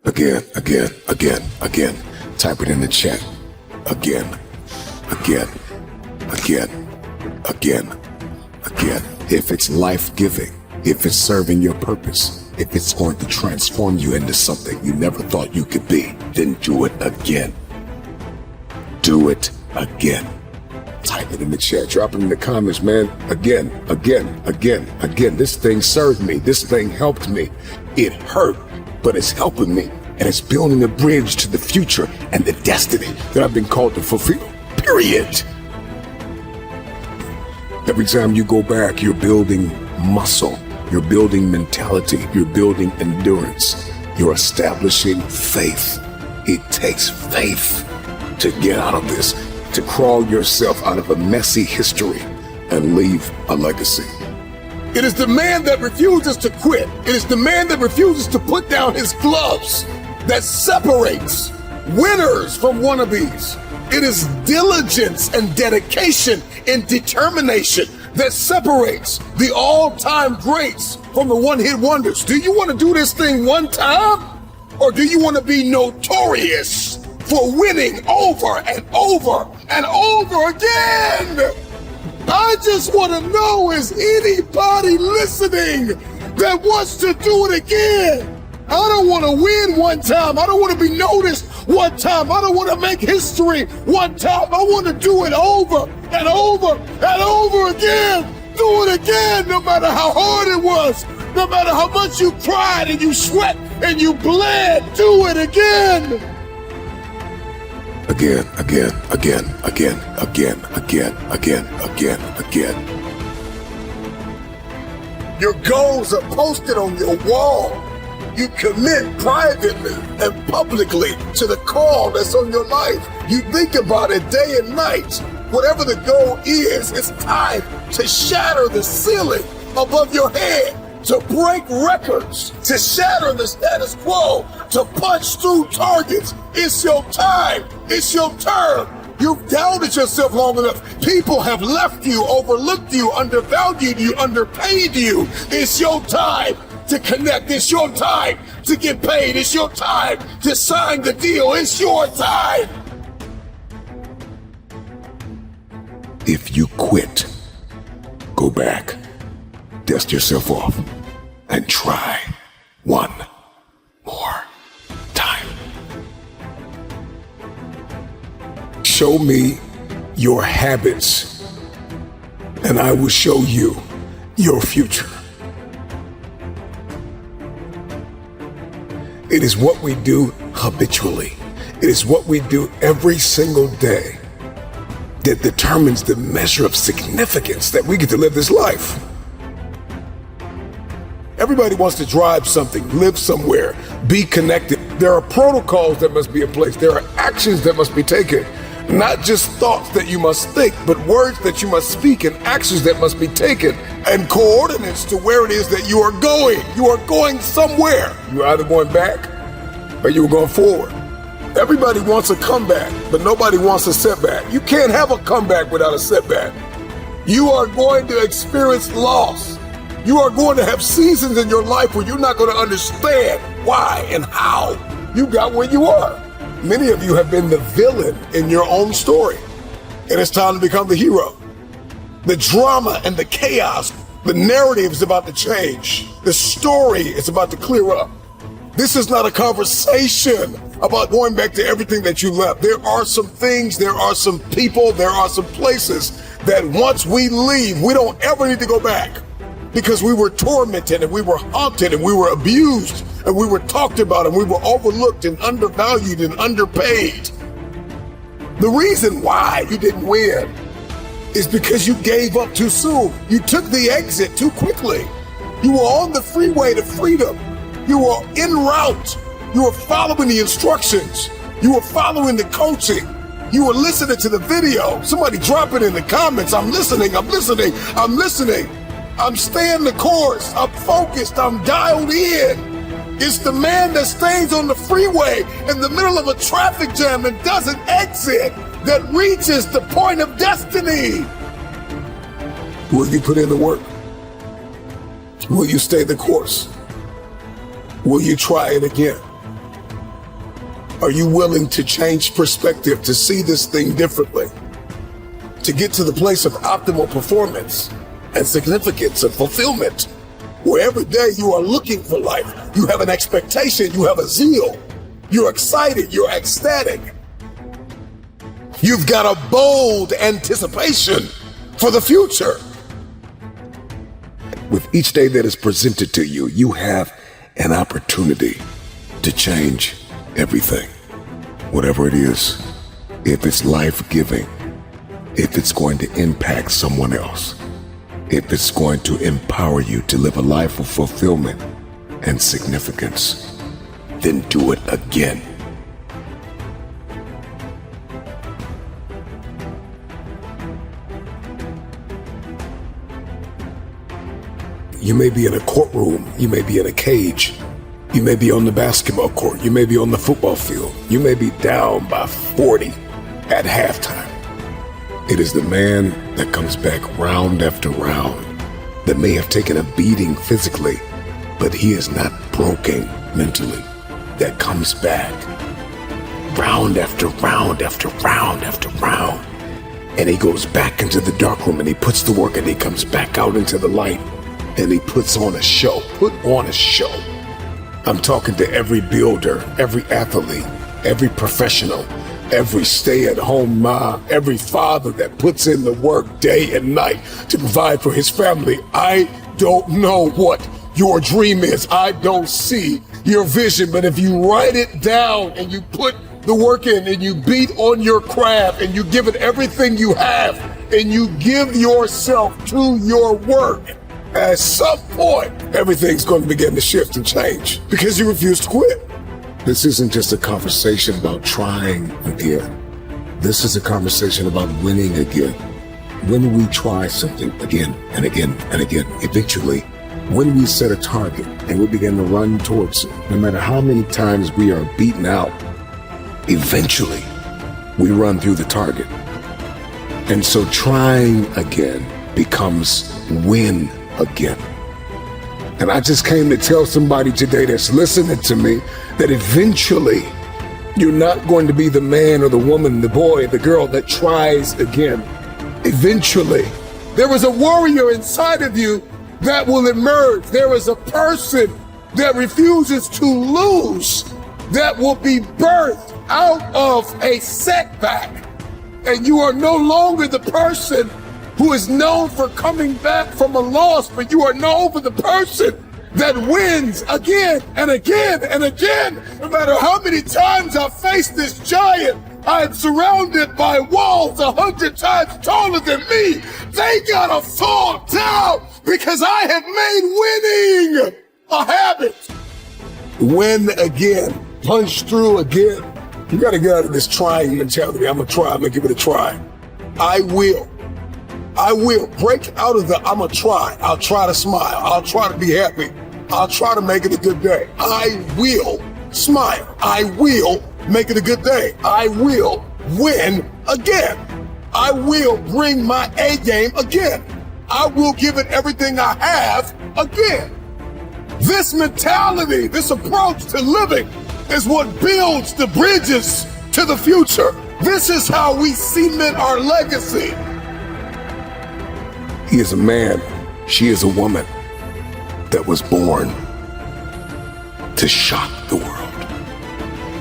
Again. Type it in the chat. Again. If it's life-giving, if it's serving your purpose, if it's going to transform you into something you never thought you could be, then do it again. Do it again. Type it in the chat. Drop it in the comments, man. Again. This thing served me. This thing helped me. It hurt, but it's helping me. And it's building a bridge to the future and the destiny that I've been called to fulfill. Period. Every time you go back, you're building muscle. You're building mentality. You're building endurance. You're establishing faith. It takes faith to get out of this, to crawl yourself out of a messy history and leave a legacy. It is the man that refuses to quit. It is the man that refuses to put down his gloves that separates winners from wannabes. It is diligence and dedication and determination that separates the all-time greats from the one-hit wonders. Do you want to do this thing one time? Or do you want to be notorious for winning over and over and over again? I just want to know, is anybody listening that wants to do it again? I don't want to win one time. I don't want to be noticed one time. I don't want to make history one time. I want to do it over and over and over again. Do it again, no matter how hard it was, no matter how much you cried and you sweat and you bled. Do it again. Again. Your goals are posted on your wall. You commit privately and publicly to the call that's on your life. You think about it day and night. Whatever the goal is, it's time to shatter the ceiling above your head, to break records, to shatter the status quo, to punch through targets. It's your time. It's your turn. You've doubted yourself long enough. People have left you, overlooked you, undervalued you, underpaid you. It's your time to connect. It's your time to get paid. It's your time to sign the deal. It's your time. If you quit, go back, dust yourself off, and try one more time. Show me your habits, and I will show you your future. It is what we do habitually. It is what we do every single day that determines the measure of significance that we get to live this life. Everybody wants to drive something, live somewhere, be connected. There are protocols that must be in place. There are actions that must be taken. Not just thoughts that you must think, but words that you must speak and actions that must be taken and coordinates to where it is that you are going. You are going somewhere. You're either going back or you're going forward. Everybody wants a comeback, but nobody wants a setback. You can't have a comeback without a setback. You are going to experience loss. You are going to have seasons in your life where you're not going to understand why and how you got where you are. Many of you have been the villain in your own story, and it's time to become the hero. The drama and the chaos, the narrative is about to change. The story is about to clear up. This is not a conversation about going back to everything that you left. There are some things, there are some people, there are some places that once we leave, we don't ever need to go back, because we were tormented and we were haunted and we were abused and we were talked about and we were overlooked and undervalued and underpaid. The reason why you didn't win is because you gave up too soon. You took the exit too quickly. You were on the freeway to freedom. You were en route. You were following the instructions. You were following the coaching. You were listening to the video. Somebody drop it in the comments. I'm listening. I'm staying the course. I'm focused. I'm dialed in. It's the man that stays on the freeway in the middle of a traffic jam and doesn't exit that reaches the point of destiny. Will you put in the work? Will you stay the course? Will you try it again? Are you willing to change perspective, to see this thing differently, to get to the place of optimal performance and significance and fulfillment, where every day you are looking for life, you have an expectation, you have a zeal, you're excited, you're ecstatic. You've got a bold anticipation for the future. With each day that is presented to you, you have an opportunity to change everything. Whatever it is, if it's life-giving, if it's going to impact someone else, if it's going to empower you to live a life of fulfillment and significance, then do it again. You may be in a courtroom, you may be in a cage, you may be on the basketball court, you may be on the football field, you may be down by 40 at halftime. It is the man that comes back round after round that may have taken a beating physically, but he is not broken mentally, that comes back round after round after round after round. And he goes back into the dark room and he puts the work and he comes back out into the light. And he puts on a show, put on a show. I'm talking to every builder, every athlete, every professional, every stay-at-home mom, every father that puts in the work day and night to provide for his family. I don't know what your dream is. I don't see your vision, but if you write it down and you put the work in and you beat on your craft and you give it everything you have and you give yourself to your work, at some point, everything's going to begin to shift and change because you refuse to quit. This isn't just a conversation about trying again. This is a conversation about winning again. When we try something again and again and again, eventually, when we set a target and we begin to run towards it, no matter how many times we are beaten out, eventually we run through the target. And so trying again becomes win again. And I just came to tell somebody today that's listening to me that eventually you're not going to be the man or the woman, the boy, the girl that tries again. Eventually, there is a warrior inside of you that will emerge. There is a person that refuses to lose, that will be birthed out of a setback. And you are no longer the person who is known for coming back from a loss, but you are known for the person that wins again and again and again. No matter how many times I face this giant, I am surrounded by walls 100 times taller than me. They gotta fall down because I have made winning a habit. Win again, punch through again. You gotta get out of this trying mentality. I'm gonna give it a try. I will break out of the I'm gonna try. I'll try to smile. I'll try to be happy. I'll try to make it a good day. I will smile. I will make it a good day. I will win again. I will bring my A game again. I will give it everything I have again. This mentality, this approach to living is what builds the bridges to the future. This is how we cement our legacy. He is a man, she is a woman that was born to shock the world.